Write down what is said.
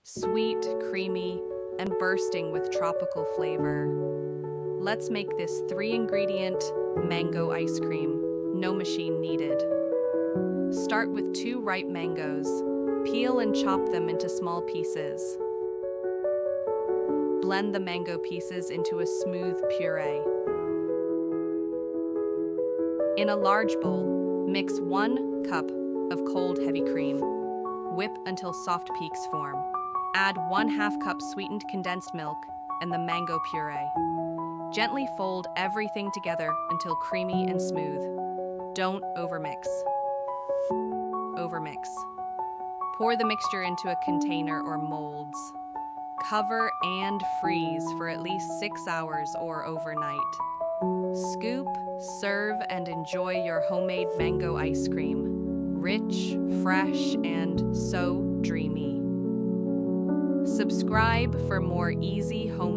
sweet, creamy, and bursting with tropical flavor. Let's make this 3-ingredient mango ice cream, no machine needed. Start with 2 ripe mangoes. Peel and chop them into small pieces. Blend the mango pieces into a smooth puree. In a large bowl, mix 1 cup of cold heavy cream. Whip until soft peaks form. Add 1/2 cup sweetened condensed milk and the mango puree. Gently fold everything together until creamy and smooth. Don't overmix. Pour the mixture into a container or molds. Cover and freeze for at least 6 hours or overnight. Scoop, serve, and enjoy your homemade mango ice cream. Rich, fresh, and so dreamy. Subscribe for more easy home